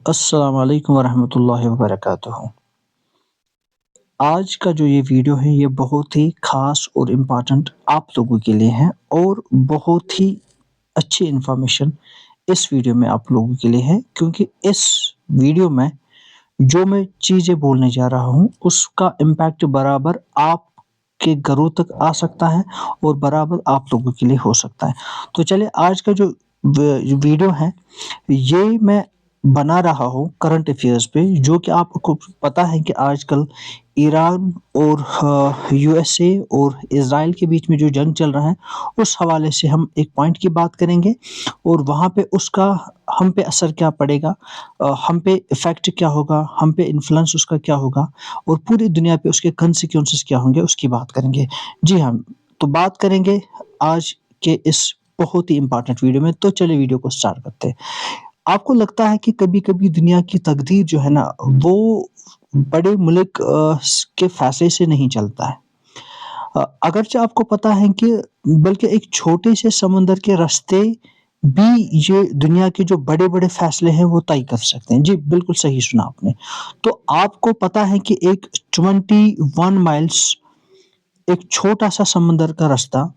अस्सलाम वालेकुम वरहमतुल्लाहि वबरकातुहू। आज का जो ये वीडियो है ये बहुत ही ख़ास और इम्पोर्टेंट आप लोगों के लिए है और बहुत ही अच्छी इन्फॉर्मेशन इस वीडियो में आप लोगों के लिए है, क्योंकि इस वीडियो में जो मैं चीज़ें बोलने जा रहा हूँ उसका इम्पैक्ट बराबर आपके घरों तक आ सकता है और बराबर आप लोगों के लिए हो सकता है। तो चलिए आज का जो वीडियो है ये मैं बना रहा हूँ करंट अफेयर्स पे, जो कि आपको पता है कि आजकल ईरान और यूएसए और इज़राइल के बीच में जो जंग चल रहा है, उस हवाले से हम एक पॉइंट की बात करेंगे और वहाँ पे उसका हम पे असर क्या पड़ेगा, हम पे इफ़ेक्ट क्या होगा, हम पे इन्फ्लुएंस उसका क्या होगा और पूरी दुनिया पे उसके कॉन्सिक्वेंसेस क्या होंगे, उसकी बात करेंगे। जी हाँ, तो बात करेंगे आज के इस बहुत ही इम्पोर्टेंट वीडियो में, तो चलिए वीडियो को स्टार्ट करते हैं। आपको लगता है कि कभी-कभी दुनिया की तकदीर जो है ना, वो बड़े मुल्क के फ़ैसले से नहीं चलता है। अगरचे आपको पता है कि बल्कि एक छोटे से समुंदर के रास्ते भी ये दुनिया के जो बड़े-बड़े फ़ैसले हैं वो तय कर सकते हैं। जी, बिल्कुल सही सुना आपने। तो आपको पता है कि एक 21 माइल्स एक छोटा-सा समुंदर का रास्ता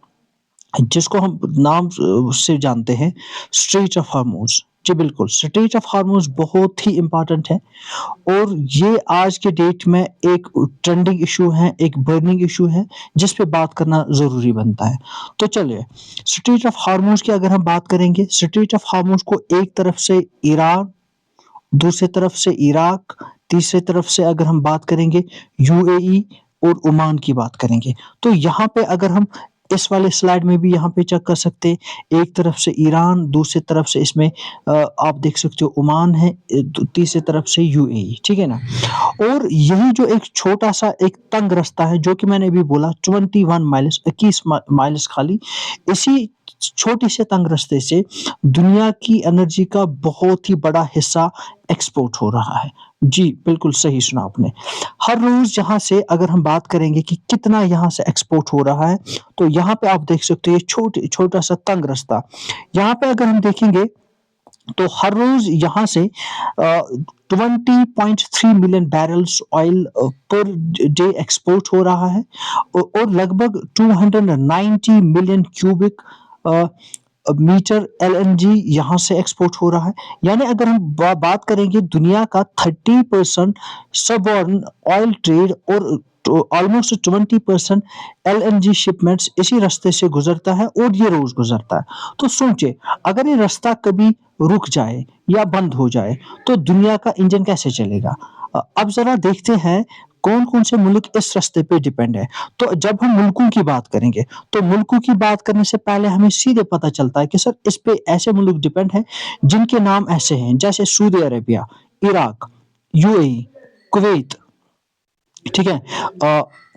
जिसको हम नाम से जानते हैं स्ट्रेट ऑफ हार्मोज़। जी बिल्कुल, स्ट्रेट ऑफ हार्मोज़ बहुत ही इम्पोर्टेंट है और ये आज के डेट में एक ट्रेंडिंग इश्यू है, एक बर्निंग इश्यू है, जिस पे बात करना ज़रूरी बनता है। तो चलिए, स्ट्रेट ऑफ हार्मोज़ की अगर हम बात करेंगे, स्ट्रेट ऑफ हार्मोज़ को एक तरफ से ईरान, दूसरी तरफ से इराक, तीसरी तरफ से अगर हम बात करेंगे यूएई और ओमान की बात करेंगे। तो यहाँ पे अगर हम इस वाले स्लाइड में भी यहाँ पे चेक कर सकते हैं, एक तरफ से ईरान, दूसरी तरफ से इसमें आप देख सकते हो ओमान है, तीसरी तरफ से यूएई, ठीक है ना? और यही जो एक छोटा-सा एक तंग रास्ता है, जो कि मैंने अभी बोला 21 माइल्स 21 माइल्स खाली, इसी छोटे से तंग रास्ते से दुनिया की एनर्जी का बहुत ही बड़ा हिस्सा एक्सपोर्ट हो रहा है। जी, बिल्कुल सही सुना आपने। हर रोज़ यहाँ से अगर हम बात करेंगे कि कितना यहाँ से एक्सपोर्ट हो रहा है, तो यहाँ पे आप देख सकते हो ये छोटा-सा तंग रास्ता। यहाँ पे अगर हम देखेंगे तो हर रोज़ यहाँ से 20.3 million barrels oil per day export हो रहा है और लगभग 290 मिलियन क्यूबिक अ, मीटर एलएनजी यहाँ से एक्सपोर्ट हो रहा है। यानी अगर हम बात करेंगे दुनिया का 30% सबऑर्न ऑयल ट्रेड और तो ऑलमोस्ट 20% एलएनजी शिपमेंट्स इसी रास्ते से गुजरता है और ये रोज़ गुजरता है। तो सोचिए, अगर ये रास्ता कभी रुक जाए या बंद हो जाए, तो दुनिया का इंजन कैसे चलेगा? अब ज़रा देखते हैं कौन-कौन से मुल्क इस रास्ते पे डिपेंड है। तो जब हम मुल्कों की बात करेंगे, तो मुल्कों की बात करने से पहले हमें सीधे पता चलता है कि सर इस पे ऐसे मुल्क डिपेंड हैं, जिनके नाम ऐसे हैं, जैसे Saudi Arabia, Iraq, UAE, Kuwait, ठीक है?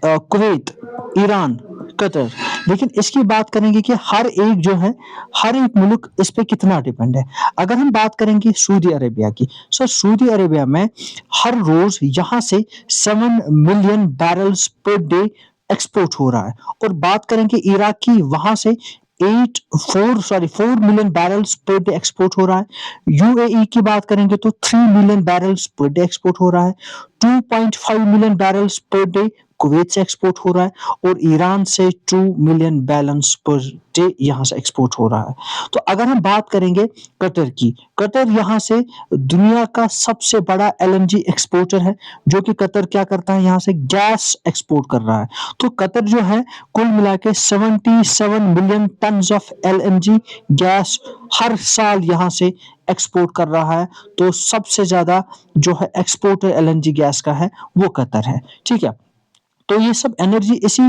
Kuwait, Iran, Qatar. लेकिन इसकी बात करेंगे कि हर एक जो है, हर एक मुल्क इस पे कितना डिपेंड है। अगर हम बात करेंगे सऊदी अरेबिया की, सो सऊदी अरेबिया में हर रोज़ यहाँ से 7 million barrels per day export हो रहा है और बात करेंगे इराक की, वहाँ से 4 million barrels per day export हो रहा है। यूएई की बात करेंगे तो 3 million barrels per day export हो रहा है। 2.5 million barrels per day Kuwait से एक्सपोर्ट हो रहा है और ईरान से 2 मिलियन बैलेंस पर डे यहाँ से एक्सपोर्ट हो रहा है। तो अगर हम बात करेंगे कतर की, कतर यहाँ से दुनिया का सबसे बड़ा एलएनजी एक्सपोर्टर है, जो कि कतर क्या करता है, यहाँ से गैस एक्सपोर्ट कर रहा है। तो कतर जो है कुल मिला के 77 million tons of LNG gas हर साल यहाँ से एक्सपोर्ट कर रहा है। तो सबसे ज़्यादा जो है एक्सपोर्टर एलएनजी गैस का है, वो कतर है, ठीक है? तो ये सब एनर्जी इसी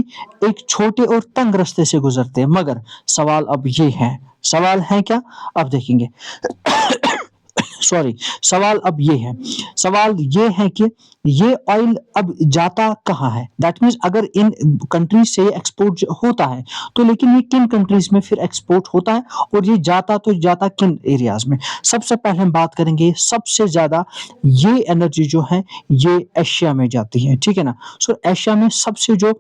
एक छोटे और तंग रास्ते से गुजरते हैं, मगर सवाल अब ये है, सवाल है क्या? अब देखेंगे। सॉरी, सवाल अब ये है, सवाल ये है कि ये ऑयल अब जाता कहाँ है? दैट मीन्स अगर इन कंट्रीज से एक्सपोर्ट होता है, तो लेकिन ये किन कंट्रीज में फिर एक्सपोर्ट होता है और ये जाता तो जाता किन एरियाज में? सबसे पहले हम बात करेंगे, सबसे ज़्यादा ये एनर्जी जो है ये एशिया में जाती है, ठीक है ना? सो एशिया में सबसे जो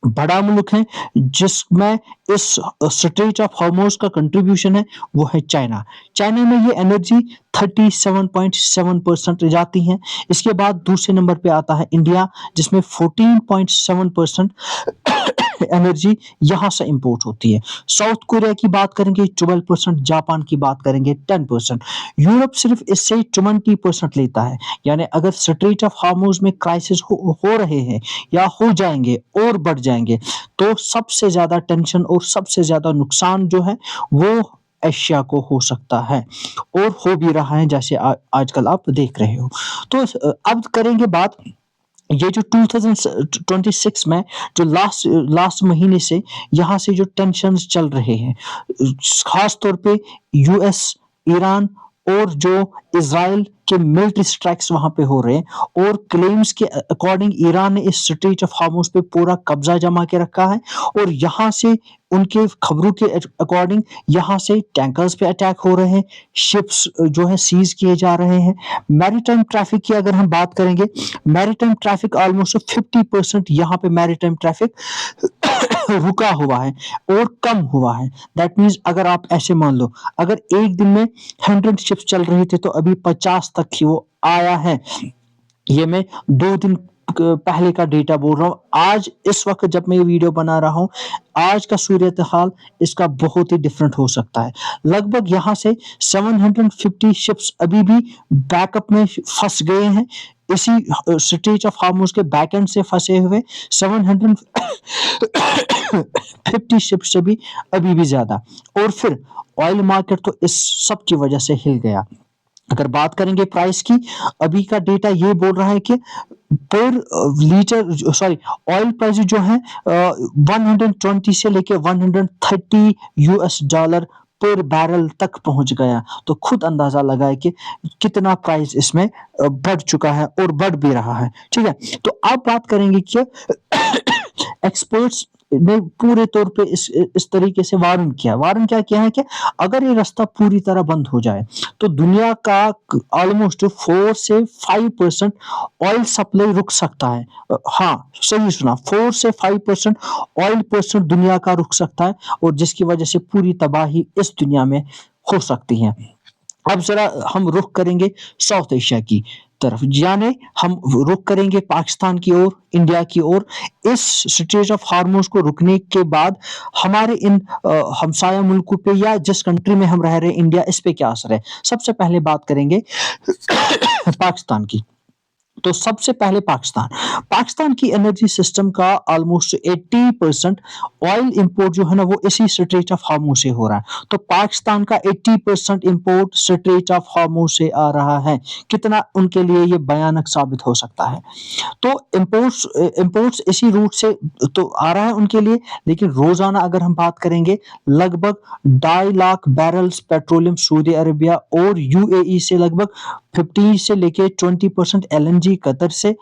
बड़ा मुल्क है जिसमें इस स्ट्रेट ऑफ हॉर्मोज का कंट्रीब्यूशन है, वो है चाइना। चाइना में ये एनर्जी 37.7% जाती है। इसके बाद दूसरे नंबर पे आता है इंडिया, जिसमें 14.7% एनर्जी यहाँ से इंपोर्ट होती है। साउथ कोरिया की बात करेंगे 12%, जापान की बात करेंगे 10%, यूरोप सिर्फ इससे 20% लेता है। यानी अगर स्ट्रेट ऑफ हार्मोज में क्राइसिस हो रहे हैं या हो जाएंगे और बढ़ जाएंगे, तो सबसे ज्यादा टेंशन और सबसे ज्यादा नुकसान जो है वो एशिया को हो सकता है, और हो भी रहा है, जैसे आजकल आप देख रहे हो। तो अब करेंगे बात, ये जो 2026 में जो लास्ट लास्ट महीने से यहाँ से जो टेंशन चल रहे हैं, खास तौर पे यूएस, ईरान और जो इजराइल के मिलिट्री स्ट्राइक्स वहां पे हो रहे हैं, और क्लेम्स के अकॉर्डिंग ईरान ने इस स्ट्रेट ऑफ हार्मोज पे पूरा कब्जा जमा के रखा है, और यहाँ से उनके खबरों के अकॉर्डिंग यहाँ से टैंकर्स पे अटैक हो रहे हैं, शिप्स जो है सीज किए जा रहे हैं। मैरीटाइम ट्रैफिक की अगर हम बात करेंगे, मैरीटाइम ट्रैफिक ऑलमोस्ट 50% यहाँ पे मैरीटाइम ट्रैफिक रुका हुआ है और कम हुआ है। दैट मीन्स अगर आप ऐसे मान लो, अगर एक दिन में 100 शिप्स चल रही थी, तो अभी 50 तक ही वो आया है। ये मैं 2 दिन पहले का डेटा बोल रहा हूँ। आज इस वक्त जब मैं ये वीडियो बना रहा हूँ, आज का सूरत हाल इसका बहुत ही डिफरेंट हो सकता है। लगभग यहाँ से 750 शिप्स अभी भी बैकअप में फंस गए हैं, इसी स्ट्रेट ऑफ हार्मोज के बैक एंड से फंसे हुए 750 शिप्स से भी अभी भी ज्यादा। और फिर ऑयल मार्केट तो इस सब की वजह से हिल गया। अगर बात करेंगे प्राइस की, अभी का डेटा ये बोल रहा है कि पर लीटर, सॉरी, ऑयल प्राइस जो है 120 से लेके 130 यूएस डॉलर पर बैरल तक पहुंच गया। तो खुद अंदाजा लगाए कि कितना प्राइस इसमें बढ़ चुका है और बढ़ भी रहा है। ठीक है, तो अब बात करेंगे कि एक्सपर्ट्स ने पूरे तौर पे इस तरीके से वार्न क्या किया है कि अगर ये रास्ता पूरी तरह बंद हो जाए, तो दुनिया का ऑलमोस्ट 4 से 5% ऑयल सप्लाई रुक सकता है। हाँ, सही सुना, 4 से 5% ऑयल परसेंट दुनिया का रुक सकता है, और जिसकी वजह से पूरी तबाही इस दुनिया में हो सकती है। अब जरा हम रुख करेंगे साउथ एशिया की तरफ, यानी हम रुख करेंगे पाकिस्तान की ओर, इंडिया की ओर। इस स्ट्रेट ऑफ हार्मोज को रुकने के बाद हमारे इन हमसाया मुल्कों पे या जिस कंट्री में हम रह रहे हैं, इंडिया, इस पे क्या असर है। सबसे पहले बात करेंगे पाकिस्तान की। तो सबसे पहले पाकिस्तान पाकिस्तान की एनर्जी सिस्टम का ऑलमोस्ट 80% ऑयल इंपोर्ट जो है ना, वो इसी स्ट्रेट ऑफ हार्मोज से हो रहा है। तो पाकिस्तान का 80% इंपोर्ट स्ट्रेट ऑफ हार्मोज से आ रहा है। कितना उनके लिए ये भयानक साबित हो सकता है। तो इंपोर्ट्स इंपोर्ट्स इसी रूट से तो आ रहा है उनके लिए, लेकिन रोजाना अगर हम बात करेंगे, लगभग 2.5 lakh barrels petroleum Saudi Arabia और यूएई से, लगभग 15 से लेके 20% एलएनजी कतर से।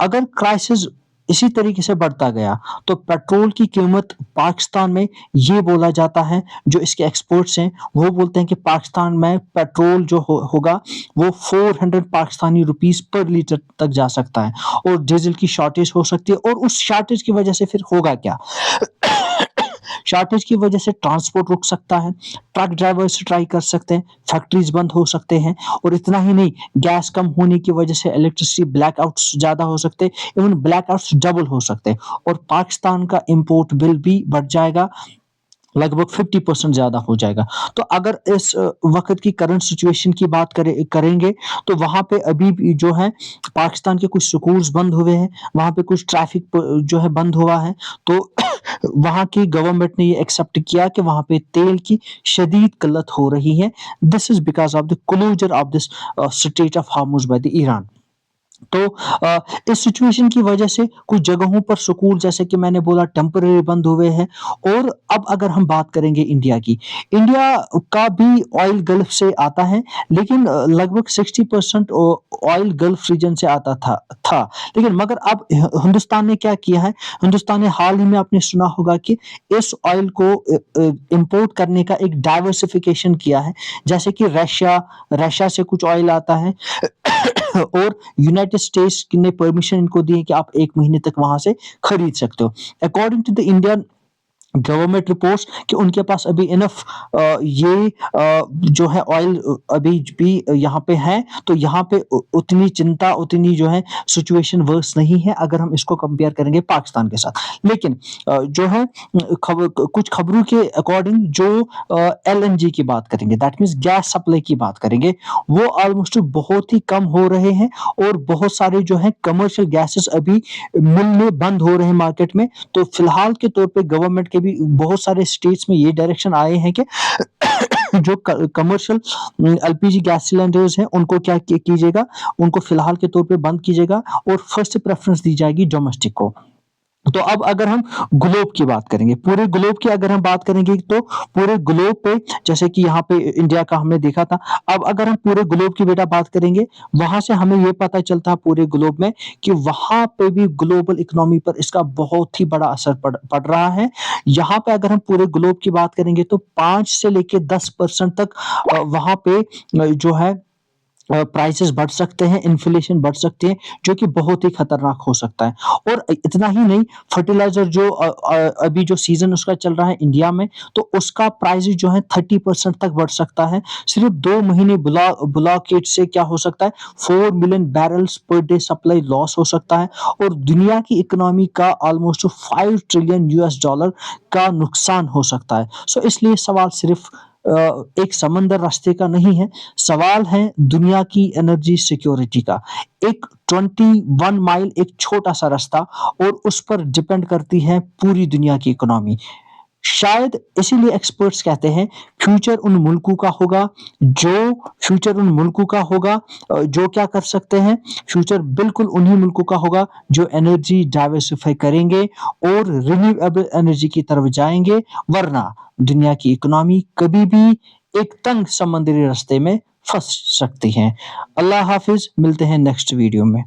अगर क्राइसिस इसी तरीके से बढ़ता गया, तो पेट्रोल की कीमत पाकिस्तान में, ये बोला जाता है, जो इसके एक्सपर्ट्स हैं वो बोलते हैं कि पाकिस्तान में पेट्रोल जो होगा वो 400 पाकिस्तानी रुपीस पर लीटर तक जा सकता है, और डीजल की शॉर्टेज हो सकती है। और उस शॉर्टेज की वजह से फिर होगा क्या? शॉर्टेज की वजह से ट्रांसपोर्ट रुक सकता है, ट्रक ड्राइवर स्ट्राइक कर सकते हैं, फैक्ट्रीज बंद हो सकते हैं, और इतना ही नहीं, गैस कम होने की वजह से इलेक्ट्रिसिटी ब्लैकआउट्स ज्यादा हो सकते हैं, इवन ब्लैकआउट्स डबल हो सकते हैं, और पाकिस्तान का इंपोर्ट बिल भी बढ़ जाएगा, लगभग 50% ज्यादा हो जाएगा। तो अगर इस वक्त की करंट सिचुएशन की बात करेंगे, तो वहां पे अभी भी जो है पाकिस्तान के कुछ स्कूल्स बंद हुए हैं, वहां पे कुछ ट्रैफिक जो है बंद हुआ है। तो वहां की गवर्नमेंट ने ये एक्सेप्ट किया कि वहां पे तेल की शदीद किल्लत हो रही है। This is because of the closure of this strait of Hormuz by the Iran. तो इस सिचुएशन की वजह से कुछ जगहों पर स्कूल, जैसे कि मैंने बोला, टेम्पररी बंद हुए हैं। और अब अगर हम बात करेंगे इंडिया की, इंडिया का भी ऑयल गल्फ से आता है, लेकिन लगभग 60% ऑयल गल्फ रीजन से आता था। लेकिन मगर अब हिंदुस्तान ने क्या किया है, हिंदुस्तान ने हाल ही में, आपने सुना होगा कि इस ऑयल को इंपोर्ट करने का एक डाइवर्सिफिकेशन किया है। जैसे कि रशिया से कुछ ऑयल आता है, और यूनाइटेड स्टेट्स ने परमिशन इनको दी है कि आप 1 महीने तक वहाँ से खरीद सकते हो। According to the Indian government reports कि उनके पास अभी इनफ ये जो है ऑयल अभी भी यहाँ पे है, तो यहाँ पे उतनी चिंता, उतनी जो है सिचुएशन वर्स नहीं है अगर हम इसको कंपेयर करेंगे पाकिस्तान के साथ। लेकिन जो है कुछ खबरों के अकॉर्डिंग जो एलएनजी की बात करेंगे, दैट मीन्स गैस सप्लाई की बात करेंगे, वो ऑलमोस्ट बहुत ही कम हो रहे हैं और बहुत सारे जो है कमर्शियल गैसेस अभी मिलने बंद हो रहे हैं मार्केट में। तो फिलहाल के तौर पे गवर्नमेंट के भी बहुत सारे स्टेट्स में ये डायरेक्शन आए हैं कि जो कमर्शियल एलपीजी गैस सिलेंडर्स हैं उनको क्या कीजिएगा, उनको फिलहाल के तौर पे बंद कीजिएगा और फर्स्ट प्रेफरेंस दी जाएगी डोमेस्टिक को। तो अब अगर हम ग्लोब की बात करेंगे, पूरे ग्लोब की अगर हम बात करेंगे, तो पूरे ग्लोब पे जैसे कि यहाँ पे इंडिया का हमने देखा था, अब अगर हम पूरे ग्लोब की बेटा बात करेंगे, वहां से हमें ये पता चलता है पूरे ग्लोब में कि वहां पे भी ग्लोबल इकोनॉमी पर इसका बहुत ही बड़ा असर पड़ रहा है। यहाँ पे अगर हम पूरे ग्लोब की बात करेंगे तो 5 से लेके 10% तक वहां पे जो है प्राइसेस बढ़ सकते हैं, इन्फ्लेशन बढ़ सकती है, जो कि बहुत ही खतरनाक हो सकता है। और इतना ही नहीं, फर्टिलाइजर जो अभी जो सीजन उसका चल रहा है इंडिया में, तो उसका प्राइस जो है 30% तक बढ़ सकता है। सिर्फ 2 महीने ब्लॉकेड से क्या हो सकता है, 4 million barrels per day supply loss हो सकता है और दुनिया की इकोनॉमी का ऑलमोस्ट 5 ट्रिलियन यूएस डॉलर का नुकसान हो सकता है। सो इसलिए सवाल सिर्फ एक समंदर रास्ते का नहीं है, सवाल है दुनिया की एनर्जी सिक्योरिटी का। एक 21 माइल एक छोटा सा रास्ता और उस पर डिपेंड करती है पूरी दुनिया की इकोनॉमी। शायद इसीलिए एक्सपर्ट्स कहते हैं फ्यूचर उन मुल्कों का होगा जो क्या कर सकते हैं, फ्यूचर बिल्कुल उन्हीं मुल्कों का होगा जो एनर्जी डाइवर्सिफाई करेंगे और रिन्यूएबल एनर्जी की तरफ जाएंगे, वरना दुनिया की इकोनॉमी कभी भी एक तंग समुद्री रास्ते में फंस सकती है। अल्लाह हाफिज, मिलते हैं नेक्स्ट वीडियो में।